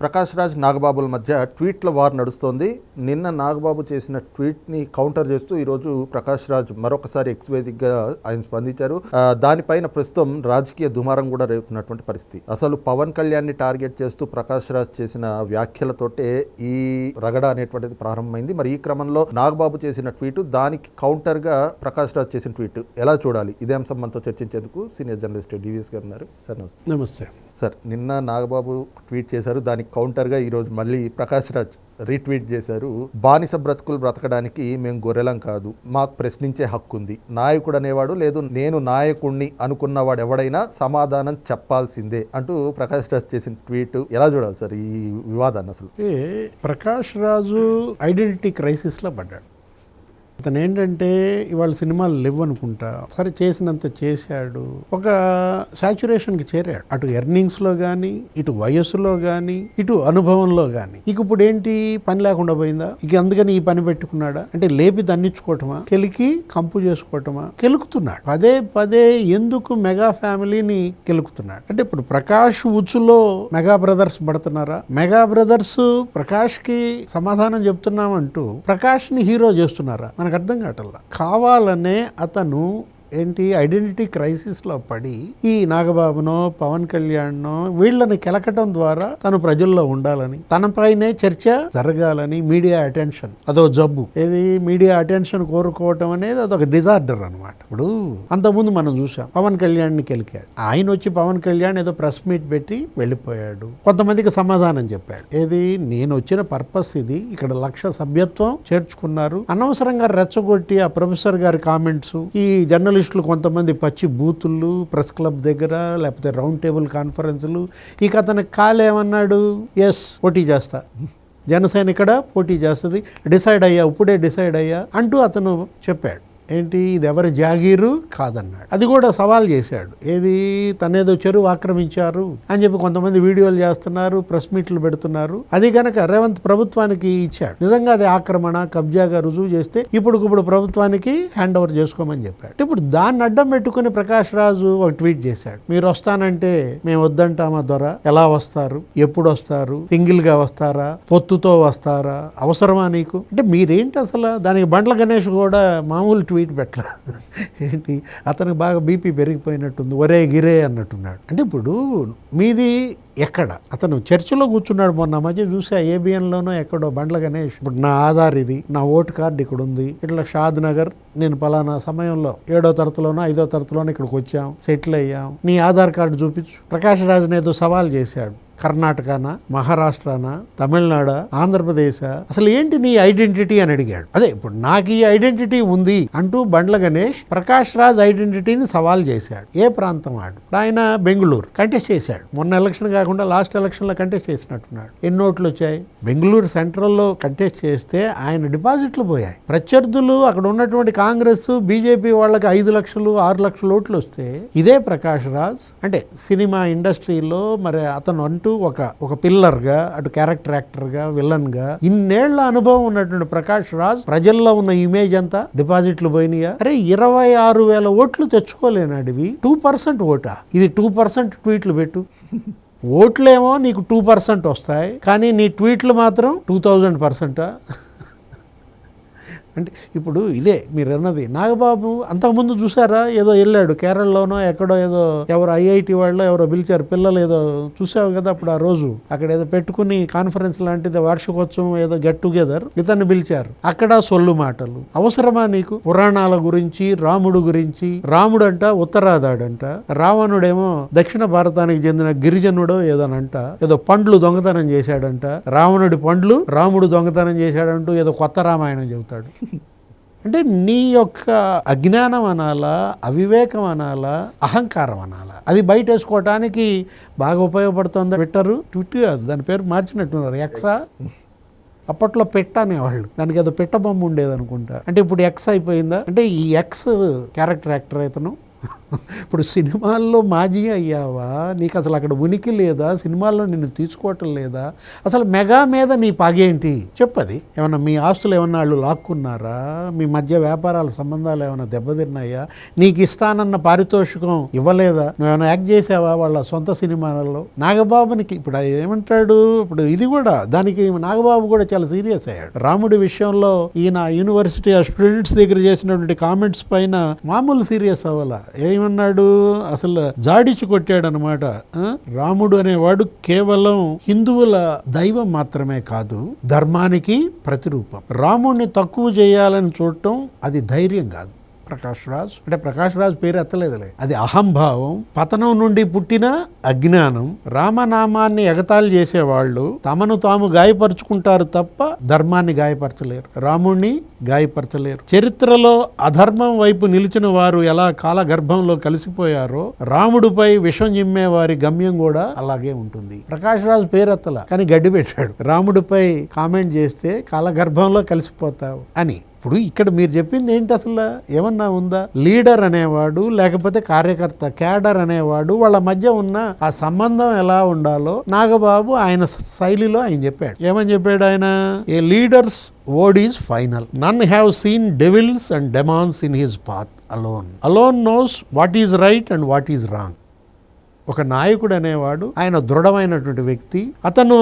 ప్రకాష్ రాజ్ నాగబాబుల మధ్య ట్వీట్ల వార్ నడుస్తోంది. నిన్న నాగబాబు చేసిన ట్వీట్ని కౌంటర్ చేస్తూ ఈరోజు ప్రకాష్ రాజ్ మరొకసారి ఎక్స్ వేదికగా ఆయన స్పందించారు. దానిపైన ప్రస్తుతం రాజకీయ దుమారం కూడా రేపుతున్నటువంటి పరిస్థితి. అసలు పవన్ కళ్యాణ్ని టార్గెట్ చేస్తూ ప్రకాష్ రాజ్ చేసిన వ్యాఖ్యలతోటే ఈ రగడ అనేటువంటిది ప్రారంభమైంది. మరి ఈ క్రమంలో నాగబాబు చేసిన ట్వీట్, దానికి కౌంటర్గా ప్రకాష్ రాజ్ చేసిన ట్వీట్ ఎలా చూడాలి? ఇదే అంశం మనతో చర్చించేందుకు సీనియర్ జర్నలిస్ట్ డివిఎస్ గారు ఉన్నారు. సార్ నమస్తే. నమస్తే సార్, నిన్న నాగబాబు ట్వీట్ చేశారు. దానికి కౌంటర్గా ఈరోజు మళ్ళీ ప్రకాష్ రాజ్ రీట్వీట్ చేశారు. బానిస బ్రతుకులు బ్రతకడానికి మేము గొర్రెలం కాదు, మాకు ప్రశ్నించే హక్కు ఉంది. నాయకుడు అనేవాడు లేదు, నేను నాయకుడిని అనుకున్నవాడు ఎవడైనా సమాధానం చెప్పాల్సిందే అంటూ ప్రకాష్ రాజ్ చేసిన ట్వీట్ ఎలా చూడాలి సార్ ఈ వివాదాన్ని? అసలు ప్రకాష్ రాజు ఐడెంటిటీ క్రైసిస్లో పడ్డాడు. అతను ఏంటంటే ఇవాళ సినిమాలు లేవు అనుకుంటా, సరే చేసినంత చేశాడు, ఒక సాచురేషన్కి చేరాడు. అటు ఎర్నింగ్స్లో కానీ, ఇటు వయస్సులో కానీ, ఇటు అనుభవంలో కానీ. ఇక ఇప్పుడు ఏంటి, పని లేకుండా పోయిందా? ఇక అందుకని ఈ పని పెట్టుకున్నాడా? అంటే లేపి దండించుకోవటమా, కెలికి కంపు చేసుకోవటమా? కెలుకుతున్నాడు పదే పదే. ఎందుకు మెగా ఫ్యామిలీని కెలుకుతున్నాడు అంటే, ఇప్పుడు ప్రకాష్ ఉచ్చులో మెగా బ్రదర్స్ పడుతున్నారా? మెగా బ్రదర్స్ ప్రకాష్కి సమాధానం చెప్తున్నామంటూ ప్రకాష్ని హీరో చేస్తున్నారా? మనకు అర్థం కావట్లా. కావాలనే అతను ఏంటి ఐడెంటిటీ క్రైసిస్లో పడి ఈ నాగబాబునో పవన్ కళ్యాణ్నో వీళ్ళని కెలకటం ద్వారా తను ప్రజల్లో ఉండాలని, తనపైనే చర్చ జరగాలని, మీడియా అటెన్షన్, అదో జబ్బు. ఏది మీడియా అటెన్షన్ కోరుకోవటం అనేది అదొక డిజార్డర్ అనమాట. ఇప్పుడు అంతకుముందు మనం చూసాం, పవన్ కళ్యాణ్ని కెలికాడు. ఆయన వచ్చి పవన్ కళ్యాణ్ ఏదో ప్రెస్ మీట్ పెట్టి వెళ్ళిపోయాడు. కొంతమందికి సమాధానం చెప్పాడు. ఏది, నేను వచ్చిన పర్పస్ ఇది, ఇక్కడ 1,00,000 సభ్యత్వం చేర్చుకున్నారు, అనవసరంగా రెచ్చగొట్టి ఆ ప్రొఫెసర్ గారి కామెంట్స్, ఈ జర్నలిస్టులు కొంతమంది పచ్చి బూతులు ప్రెస్ క్లబ్ దగ్గర, లేకపోతే రౌండ్ టేబుల్ కాన్ఫరెన్సులు. ఇక అతను కాలేమన్నాడు, ఎస్ పోటీ చేస్తా, జనసేన ఇక్కడ పోటీ చేస్తుంది, డిసైడ్ అయ్యా, ఇప్పుడే డిసైడ్ అయ్యా అంటూ అతను చెప్పాడు. ఏంటి, ఇది ఎవరి జాగీరు కాదన్నాడు. అది కూడా సవాల్ చేశాడు. ఏది, తనేదో చెరువు ఆక్రమించారు అని చెప్పి కొంతమంది వీడియోలు చేస్తున్నారు, ప్రెస్ మీట్లు పెడుతున్నారు. అది కనుక రేవంత్ ప్రభుత్వానికి ఇచ్చాడు. నిజంగా అది ఆక్రమణ, కబ్జాగా రుజువు చేస్తే ఇప్పుడు ప్రభుత్వానికి హ్యాండ్ ఓవర్ చేసుకోమని చెప్పాడు. ఇప్పుడు దాన్ని అడ్డం పెట్టుకుని ప్రకాష్ రాజు ఒక ట్వీట్ చేశాడు. మీరు వస్తానంటే మేము వద్దంటామా దొర? ఎలా వస్తారు, ఎప్పుడు వస్తారు, సింగిల్ గా వస్తారా, పొత్తుతో వస్తారా, అవసరమా నీకు? అంటే మీరేంటి అసలు? దానికి బండ్ల గణేష్ కూడా మామూలు ట్వీట్ పెట్టల. ఏంటి, అతనికి బాగా బీపీ పెరిగిపోయినట్టుంది, ఒరే గిరే అన్నట్టున్నాడు. అంటే ఇప్పుడు మీది ఎక్కడ? అతను చర్చిలో కూర్చున్నాడు. మొన్న మధ్య చూసా, ఏబిఎన్లోనో ఎక్కడో బండ్ల గణేష్, ఇప్పుడు నా ఆధార్ ఇది, నా ఓటు కార్డు ఇక్కడ ఉంది, ఇట్లా షాద్ నగర్, నేను పలానా సమయంలో 7వ తరగతిలోనో 5వ తరగతిలోనో ఇక్కడికి వచ్చాం, సెటిల్ అయ్యాం, నీ ఆధార్ కార్డు చూపించు. ప్రకాష్ రాజ్ని ఏదో సవాల్ చేశాడు. కర్ణాటకనా, మహారాష్ట్రనా, తమిళనాడా, ఆంధ్రప్రదేశా, అసలు ఏంటి నీ ఐడెంటిటీ అని అడిగాడు. అదే ఇప్పుడు నాకు ఈ ఐడెంటిటీ ఉంది అంటూ బండ్ల గణేష్ ప్రకాష్ రాజ్ ఐడెంటిటీని సవాల్ చేశాడు. ఏ ప్రాంతం ఆడు? ఆయన బెంగళూరు కంటెస్ట్ చేశాడు. మొన్న ఎలక్షన్ కాకుండా లాస్ట్ ఎలక్షన్లో కంటెస్ట్ చేసినట్టున్నాడు. ఎన్ని ఓట్లు వచ్చాయి? బెంగళూరు సెంట్రల్లో కంటెస్ట్ చేస్తే ఆయన డిపాజిట్లు పోయాయి. ప్రత్యర్థులు అక్కడ ఉన్నటువంటి కాంగ్రెస్, బీజేపీ వాళ్ళకి 5 లక్షలు 6 లక్షల ఓట్లు వస్తే, ఇదే ప్రకాష్ రాజ్ అంటే సినిమా ఇండస్ట్రీలో మరి అతను అంటూ ఒక పిల్లర్గా, అటు క్యారెక్టర్ యాక్టర్గా, విలన్గా ఇన్నేళ్ల అనుభవం ఉన్నటువంటి ప్రకాష్ రాజ్ ప్రజల్లో ఉన్న ఇమేజ్ అంతా డిపాజిట్లు పోయినాయా? అరే 26,000 ఓట్లు తెచ్చుకోలేనాడివి 2% ఓటా? ఇది 2% ట్వీట్లు పెట్టు. ఓట్లేమో నీకు 2% వస్తాయి, కానీ నీ ట్వీట్లు మాత్రం 2000%. అంటే ఇప్పుడు ఇదే మీరు అన్నది. నాగబాబు అంతకుముందు చూసారా, ఏదో వెళ్ళాడు కేరళలోనో ఎక్కడో, ఏదో ఎవరు ఐఐటి వాళ్ళు ఎవరో పిలిచారు పిల్లలు, ఏదో చూసావు కదా అప్పుడు ఆ రోజు, అక్కడ ఏదో పెట్టుకుని కాన్ఫరెన్స్ లాంటిది, వార్షికోత్సవం ఏదో గెట్ టుగెదర్, ఇతన్ని పిలిచారు. అక్కడ సొల్లు మాటలు. అవసరమా నీకు? పురాణాల గురించి, రాముడు గురించి, రాముడంట ఉత్తరాదాడంట, రావణుడేమో దక్షిణ భారతానికి చెందిన గిరిజనుడో ఏదోనంట, ఏదో పండ్లు దొంగతనం చేశాడంట, రావణుడి పండ్లు రాముడు దొంగతనం చేశాడంటూ ఏదో కొత్త రామాయణం చెబుతాడు. అంటే నీ యొక్క అజ్ఞానం అనాలా, అవివేకం అనాలా, అహంకారం అనాలా, అది బయట వేసుకోవటానికి బాగా ఉపయోగపడుతుంది. ట్విట్టర్ కాదు, దాని పేరు మార్చినట్టున్నారు, ఎక్సా. అప్పట్లో పెట్టనేవాళ్ళు, దానికి ఏదో పెట్ట బొమ్మ ఉండేది అనుకుంటా. అంటే ఇప్పుడు ఎక్స్ అయిపోయిందా? అంటే ఈ ఎక్స్ క్యారెక్టర్ యాక్టర్ ఇతను ఇప్పుడు సినిమాల్లో మాజీ అయ్యావా, నీకు అసలు అక్కడ ఉనికి లేదా, సినిమాల్లో నిన్ను తీసుకోవటం లేదా, అసలు మెగా మీద నీ పగేంటి చెప్పది. ఏమన్నా మీ ఆస్తులు ఏమన్నా వాళ్ళు లాక్కున్నారా, మీ మధ్య వ్యాపారాల సంబంధాలు ఏమైనా దెబ్బతిన్నాయా, నీకు ఇస్తానన్న పారితోషికం ఇవ్వలేదా, నువ్వేమైనా యాక్ట్ చేసావా వాళ్ళ సొంత సినిమాలలో. నాగబాబునికి ఇప్పుడు ఏమంటాడు, ఇప్పుడు ఇది కూడా దానికి నాగబాబు కూడా చాలా సీరియస్ అయ్యాడు. రాముడి విషయంలో ఈయన యూనివర్సిటీ స్టూడెంట్స్ దగ్గర చేసినటువంటి కామెంట్స్ పైన మామూలు సీరియస్ అవ్వాల. ఏమన్నాడు, అసలు జాడిచి కొట్టాడు అనమాట. రాముడు అనేవాడు కేవలం హిందువుల దైవం మాత్రమే కాదు, ధర్మానికి ప్రతిరూపం. రాముడిని తక్కువ చేయాలని చూడటం అది ధైర్యం కాదు. ప్రకాష్ రాజ్ అంటే ప్రకాష్ రాజ్ పేరు ఎత్తలేదులే, అది అహంభావం, పతనం నుండి పుట్టిన అజ్ఞానం. రామనామాన్ని ఎగతాళి చేసేవాళ్ళు తమను తాము గాయపరుచుకుంటారు తప్ప ధర్మాన్ని గాయపరచలేరు, రాముణ్ణి గాయపరచలేరు. చరిత్రలో అధర్మం వైపు నిలిచిన వారు ఎలా కాలగర్భంలో కలిసిపోయారో రాముడిపై విషం జిమ్మే వారి గమ్యం కూడా అలాగే ఉంటుంది. ప్రకాష్ రాజ్ పేరెత్తల కానీ గడ్డి పెట్టాడు, రాముడిపై కామెంట్ చేస్తే కాలగర్భంలో కలిసిపోతావు అని. ఇప్పుడు ఇక్కడ మీరు చెప్పింది ఏంటి, అసలు ఏమన్నా ఉందా? లీడర్ అనేవాడు లేకపోతే కార్యకర్త, క్యాడర్ అనేవాడు, వాళ్ళ మధ్య ఉన్న ఆ సంబంధం ఎలా ఉండాలో నాగబాబు ఆయన శైలిలో ఆయన చెప్పాడు. ఏమని చెప్పాడు ఆయన, ఏ leaders word is final. None have seen devils and demons in his path alone. Alone knows what is right and what is wrong. ఒక నాయకుడు అనేవాడు ఆయన దృఢమైనటువంటి వ్యక్తి, అతను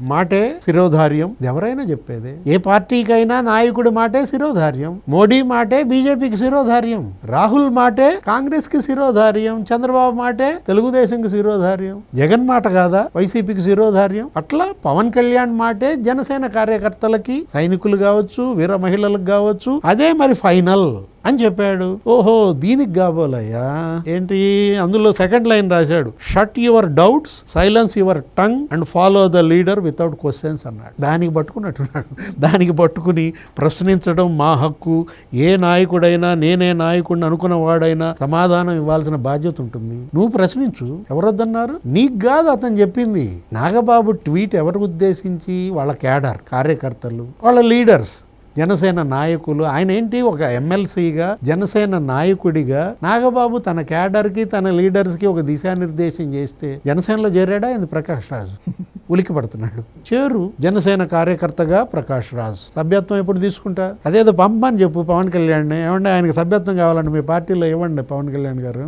మాటే శిరోధార్యం. ఎవరైనా చెప్పేదే, ఏ పార్టీకైనా నాయకుడి మాటే శిరోధార్యం. మోడీ మాటే బీజేపీకి శిరోధార్యం, రాహుల్ మాటే కాంగ్రెస్ కి శిరోధార్యం, చంద్రబాబు మాటే తెలుగుదేశంకి శిరోధార్యం, జగన్ మాట కాదా వైసీపీకి శిరోధార్యం. అట్లా పవన్ కళ్యాణ్ మాటే జనసేన కార్యకర్తలకి, సైనికులు కావచ్చు, వీర మహిళలకు కావచ్చు, అదే మరి ఫైనల్ అని చెప్పాడు. ఓహో, దీనికి కాబోలయ్యా ఏంటి, అందులో సెకండ్ లైన్ రాశాడు, shut your doubts, silence your tongue and follow the leader without questions అన్నాడు. దానికి పట్టుకున్నట్టున్నాడు. దానికి పట్టుకుని ప్రశ్నించడం మా హక్కు, ఏ నాయకుడైనా, నేనే నాయకుడిని అనుకున్న వాడైనా సమాధానం ఇవ్వాల్సిన బాధ్యత ఉంటుంది. నువ్వు ప్రశ్నించు, ఎవరొద్దన్నారు, నీకు కాదు అతను చెప్పింది. నాగబాబు ట్వీట్ ఎవరు ఉద్దేశించి, వాళ్ళ క్యాడర్ కార్యకర్తలు, వాళ్ళ లీడర్స్, జనసేన నాయకులు. ఆయన ఏంటి, ఒక ఎమ్మెల్సీగా జనసేన నాయకుడిగా నాగబాబు తన క్యాడర్కి తన లీడర్స్కి ఒక దిశానిర్దేశం చేస్తే జనసేనలో చేరాడా ఏంది ప్రకాష్ రాజు? ఉలికి పడుతున్నాడు. చేరు జనసేన కార్యకర్తగా ప్రకాష్ రాజ్. సభ్యత్వం ఎప్పుడు తీసుకుంటా, అదేదో పంపని చెప్పు పవన్ కళ్యాణ్. ఏమంటే ఆయనకి సభ్యత్వం కావాలండి మీ పార్టీలో, ఇవ్వండి పవన్ కళ్యాణ్ గారు.